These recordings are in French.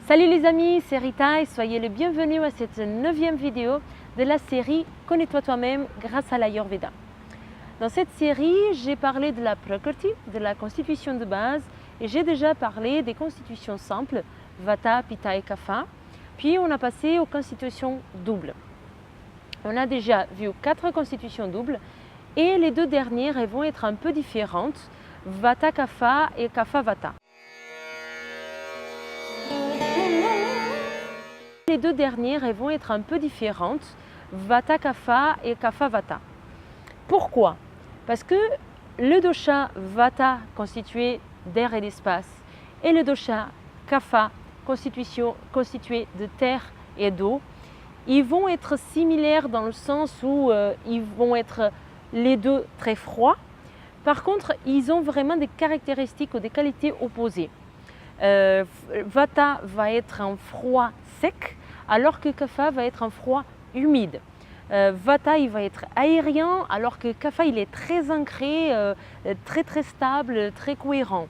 Salut les amis, c'est Rita et soyez les bienvenus à cette 9e vidéo de la série Connais-toi toi-même grâce à l'Ayurveda. Dans cette série, j'ai parlé de la Prakriti, de la constitution de base, et j'ai déjà parlé des constitutions simples, Vata, Pitta et Kapha. Puis on a passé aux constitutions doubles. On a déjà vu 4 constitutions doubles et les 2 dernières elles vont être un peu différentes, Vata Kapha et Kapha Vata. Les 2 dernières elles vont être un peu différentes, Vata Kapha et Kapha Vata. Pourquoi? Parce que le dosha Vata constitué d'air et d'espace et le dosha Kapha constitué de terre et d'eau, ils vont être similaires dans le sens où ils vont être les deux très froids. Par contre, ils ont vraiment des caractéristiques ou des qualités opposées. Vata va être un froid sec, alors que Kapha va être un froid humide. Vata il va être aérien, alors que Kapha il est très ancré, très stable, très cohérent.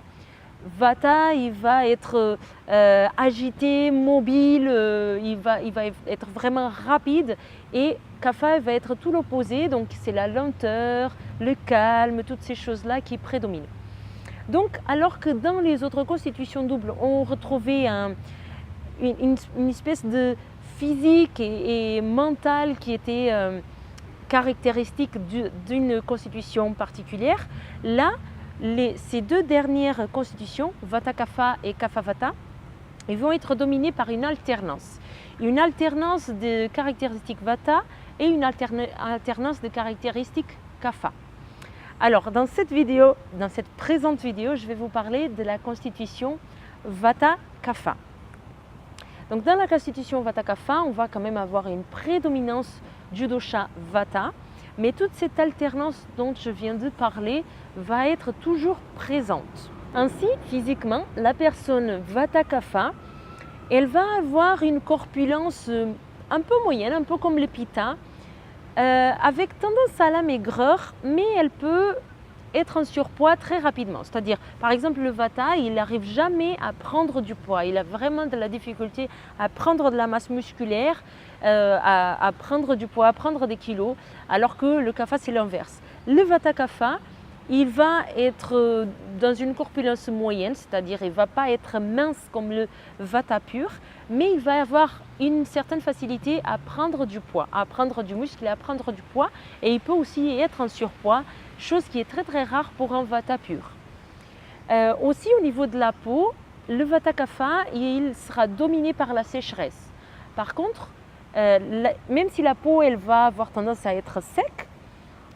Vata il va être agité, mobile, il va être vraiment rapide, et Kapha va être tout l'opposé, donc c'est la lenteur, le calme, toutes ces choses-là qui prédominent. Donc alors que dans les autres constitutions doubles, on retrouvait une espèce de physique et mentale qui était caractéristique d'une constitution particulière, là, ces 2 dernières constitutions, Vata Kapha et Kapha Vata, ils vont être dominées par une alternance. Une alternance de caractéristiques Vata et une alternance de caractéristiques Kapha. Alors, dans cette présente vidéo, je vais vous parler de la constitution Vata Kapha. Donc, dans la constitution Vata Kapha, on va quand même avoir une prédominance du dosha Vata, mais toute cette alternance dont je viens de parler va être toujours présente. Ainsi, physiquement, la personne Vata Kapha, elle va avoir une corpulence un peu moyenne, un peu comme le Pitta, avec tendance à la maigreur, mais elle peut être en surpoids très rapidement. C'est-à-dire, par exemple, le Vata, il n'arrive jamais à prendre du poids. Il a vraiment de la difficulté à prendre de la masse musculaire, à prendre du poids, à prendre des kilos, alors que le Kapha, c'est l'inverse. Le Vata Kapha, il va être dans une corpulence moyenne, c'est-à-dire il ne va pas être mince comme le Vata pur, mais il va avoir une certaine facilité à prendre du poids, à prendre du muscle et à prendre du poids, et il peut aussi être en surpoids, chose qui est très rare pour un Vata pur. Aussi au niveau de la peau, le Vata Kapha, il sera dominé par la sécheresse. Par contre, même si la peau elle va avoir tendance à être sec,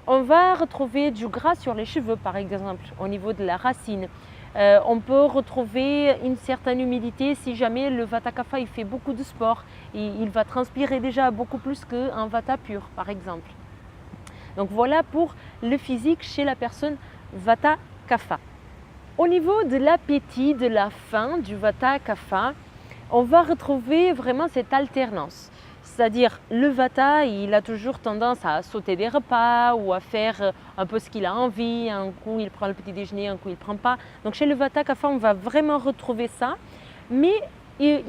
on va retrouver du gras sur les cheveux, par exemple, au niveau de la racine. On peut retrouver une certaine humidité si jamais le Vata Kapha il fait beaucoup de sport. Il va transpirer déjà beaucoup plus qu'un Vata pur, par exemple. Donc voilà pour le physique chez la personne Vata Kapha. Au niveau de l'appétit, de la faim du Vata Kapha, on va retrouver vraiment cette alternance. C'est-à-dire le Vata, il a toujours tendance à sauter des repas ou à faire un peu ce qu'il a envie. Un coup, il prend le petit déjeuner, un coup, il ne prend pas. Donc chez le Vata Kapha, on va vraiment retrouver ça. Mais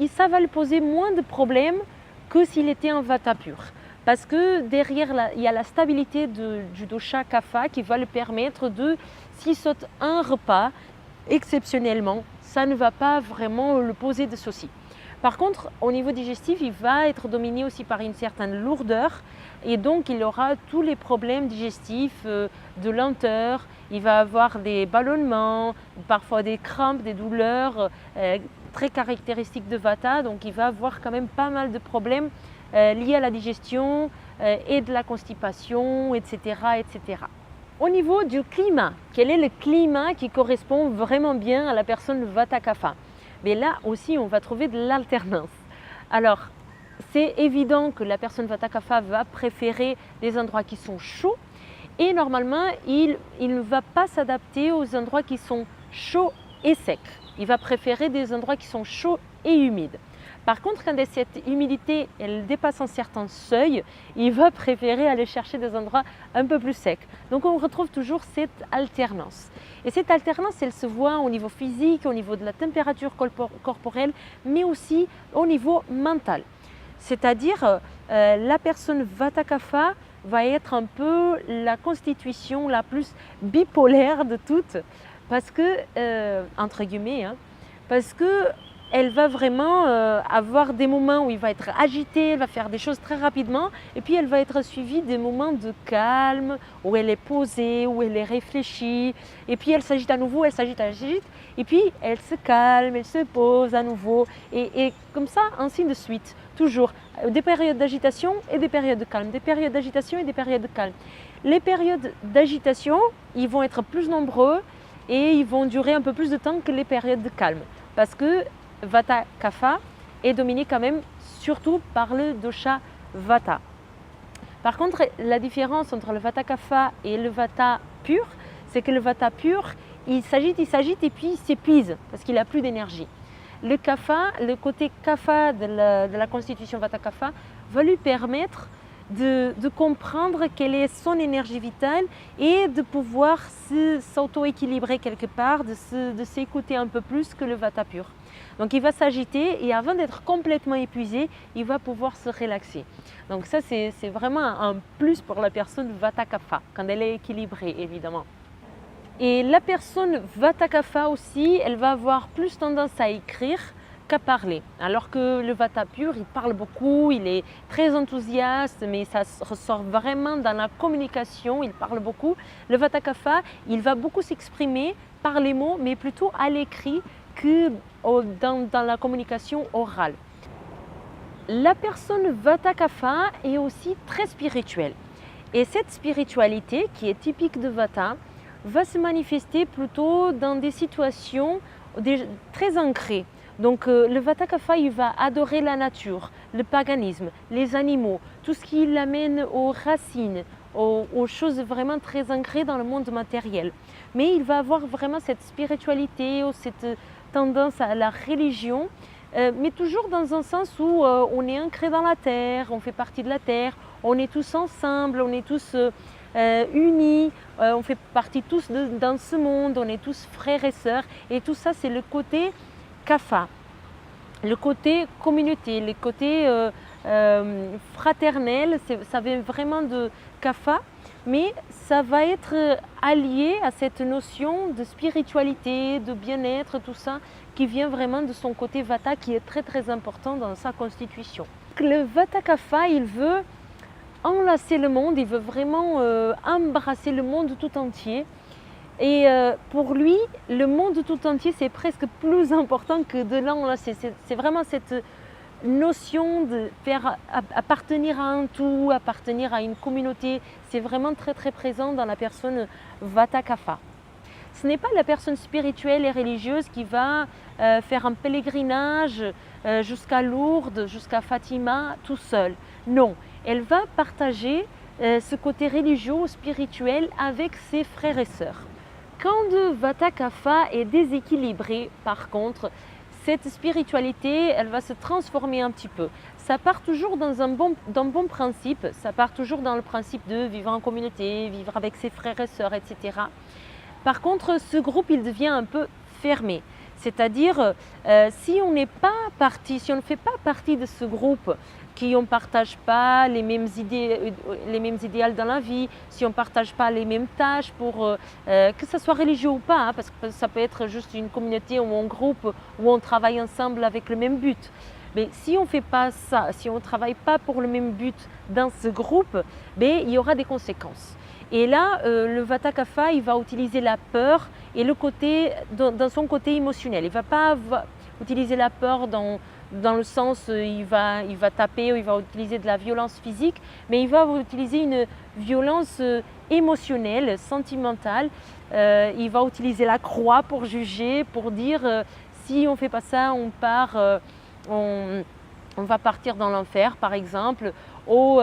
ça va lui poser moins de problèmes que s'il était un Vata pur. Parce que derrière, il y a la stabilité du dosha Kapha qui va lui permettre de, s'il saute un repas, exceptionnellement, ça ne va pas vraiment le poser de soucis. Par contre, au niveau digestif, il va être dominé aussi par une certaine lourdeur, et donc il aura tous les problèmes digestifs, de lenteur, il va avoir des ballonnements, parfois des crampes, des douleurs très caractéristiques de Vata, donc il va avoir quand même pas mal de problèmes liés à la digestion et de la constipation, etc., etc. Au niveau du climat, quel est le climat qui correspond vraiment bien à la personne Vata Kapha? Mais là aussi, on va trouver de l'alternance. Alors, c'est évident que la personne Vata Kapha va préférer des endroits qui sont chauds, et normalement, il ne va pas s'adapter aux endroits qui sont chauds et secs. Il va préférer des endroits qui sont chauds et humide. Par contre, quand cette humidité elle dépasse un certain seuil, il va préférer aller chercher des endroits un peu plus secs. Donc on retrouve toujours cette alternance. Et cette alternance, elle se voit au niveau physique, au niveau de la température corporelle, mais aussi au niveau mental. C'est-à-dire, la personne Vata Kapha va être un peu la constitution la plus bipolaire de toutes, parce que, entre guillemets, hein, parce que elle va vraiment avoir des moments où il va être agité, elle va faire des choses très rapidement, et puis elle va être suivie des moments de calme, où elle est posée, où elle est réfléchie, et puis elle s'agite à nouveau, elle s'agite, et puis elle se calme, elle se pose à nouveau, et comme ça, ainsi de suite, toujours. Des périodes d'agitation et des périodes de calme, des périodes d'agitation et des périodes de calme. Les périodes d'agitation, ils vont être plus nombreux et ils vont durer un peu plus de temps que les périodes de calme, parce que Vata Kapha est dominé quand même surtout par le dosha Vata. Par contre, la différence entre le Vata Kapha et le Vata pur, c'est que le Vata pur, il s'agite et puis il s'épuise parce qu'il n'a plus d'énergie. Le Kapha, le côté Kapha de la constitution Vata Kapha va lui permettre de comprendre quelle est son énergie vitale et de pouvoir s'auto-équilibrer quelque part, de s'écouter un peu plus que le Vata pur. Donc il va s'agiter et avant d'être complètement épuisé, il va pouvoir se relaxer. Donc ça c'est vraiment un plus pour la personne Vata Kapha, quand elle est équilibrée évidemment. Et la personne Vata Kapha aussi, elle va avoir plus tendance à écrire qu'à parler. Alors que le Vata pur, il parle beaucoup, il est très enthousiaste, mais ça ressort vraiment dans la communication, il parle beaucoup. Le Vata Kapha, il va beaucoup s'exprimer par les mots, mais plutôt à l'écrit que dans la communication orale. La personne Vata Kapha est aussi très spirituelle. Et cette spiritualité, qui est typique de Vata, va se manifester plutôt dans des situations très ancrées. Donc le Vata Kapha, il va adorer la nature, le paganisme, les animaux, tout ce qui l'amène aux racines, aux choses vraiment très ancrées dans le monde matériel. Mais il va avoir vraiment cette spiritualité, cette tendance à la religion, mais toujours dans un sens où on est ancré dans la terre, on fait partie de la terre, on est tous ensemble, on est tous unis, on fait partie tous dans ce monde, on est tous frères et sœurs, et tout ça c'est le côté Kapha, le côté communauté, le côté fraternel, ça vient vraiment de Kapha, mais ça va être allié à cette notion de spiritualité, de bien-être, tout ça, qui vient vraiment de son côté Vata, qui est très très important dans sa constitution. Le Vata Kapha, il veut enlacer le monde, il veut vraiment embrasser le monde tout entier. Et pour lui, le monde tout entier, c'est presque plus important que de l'enlacer. C'est vraiment cette notion de faire appartenir à un tout, appartenir à une communauté. C'est vraiment très très présent dans la personne Vata Kapha. Ce n'est pas la personne spirituelle et religieuse qui va faire un pèlerinage jusqu'à Lourdes, jusqu'à Fatima, tout seul. Non, elle va partager ce côté religieux ou spirituel avec ses frères et sœurs. Quand Vata Kapha est déséquilibré, par contre, cette spiritualité, elle va se transformer un petit peu. Ça part toujours dans un bon principe, ça part toujours dans le principe de vivre en communauté, vivre avec ses frères et sœurs, etc. Par contre, ce groupe, il devient un peu fermé. C'est-à-dire, si on n'est pas parti, si on ne fait pas partie de ce groupe, qui on ne partage pas les mêmes idéaux dans la vie, si on ne partage pas les mêmes tâches, que ce soit religieux ou pas, hein, parce que ça peut être juste une communauté ou un groupe où on travaille ensemble avec le même but. Mais si on ne fait pas ça, si on ne travaille pas pour le même but dans ce groupe, il y aura des conséquences. Et là, le Vata Kapha, il va utiliser la peur et dans son côté émotionnel. Il ne va pas utiliser la peur dans le sens il va taper ou il va utiliser de la violence physique, mais il va utiliser une violence émotionnelle, sentimentale. Il va utiliser la croix pour juger, pour dire si on ne fait pas ça, on va partir dans l'enfer par exemple, ou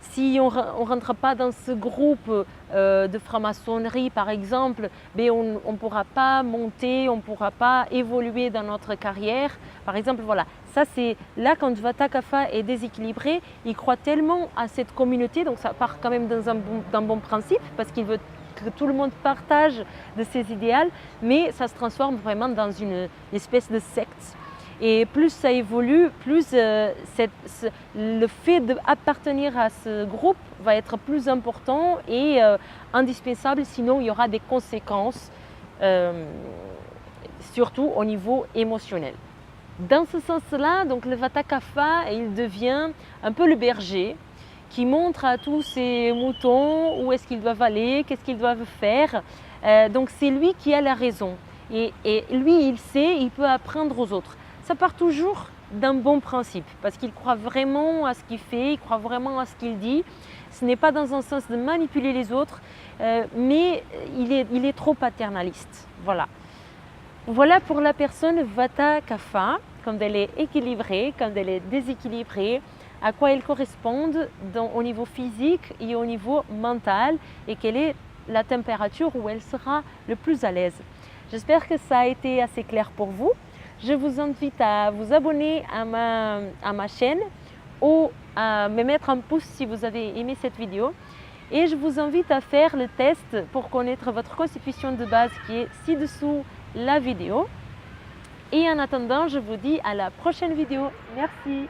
si on ne rentre pas dans ce groupe de franc-maçonnerie par exemple, mais on ne pourra pas monter, on ne pourra pas évoluer dans notre carrière. Par exemple, voilà, ça c'est là quand Vata Kapha est déséquilibré, il croit tellement à cette communauté, donc ça part quand même d'un bon principe parce qu'il veut que tout le monde partage de ses idéaux, mais ça se transforme vraiment dans une espèce de secte. Et plus ça évolue, plus le fait d'appartenir à ce groupe va être plus important et indispensable, sinon il y aura des conséquences, surtout au niveau émotionnel. Dans ce sens-là, donc le Vata Kapha, il devient un peu le berger qui montre à tous ses moutons où est-ce qu'ils doivent aller, qu'est-ce qu'ils doivent faire. Donc c'est lui qui a la raison. Et lui, il sait, il peut apprendre aux autres. Ça part toujours d'un bon principe parce qu'il croit vraiment à ce qu'il fait, il croit vraiment à ce qu'il dit. Ce n'est pas dans un sens de manipuler les autres, mais il est trop paternaliste. Voilà. Voilà pour la personne Vata Kapha, quand elle est équilibrée, quand elle est déséquilibrée, à quoi elle correspond au niveau physique et au niveau mental et quelle est la température où elle sera le plus à l'aise. J'espère que ça a été assez clair pour vous. Je vous invite à vous abonner à ma chaîne ou à me mettre un pouce si vous avez aimé cette vidéo. Et je vous invite à faire le test pour connaître votre constitution de base qui est ci-dessous la vidéo. Et en attendant, je vous dis à la prochaine vidéo. Merci.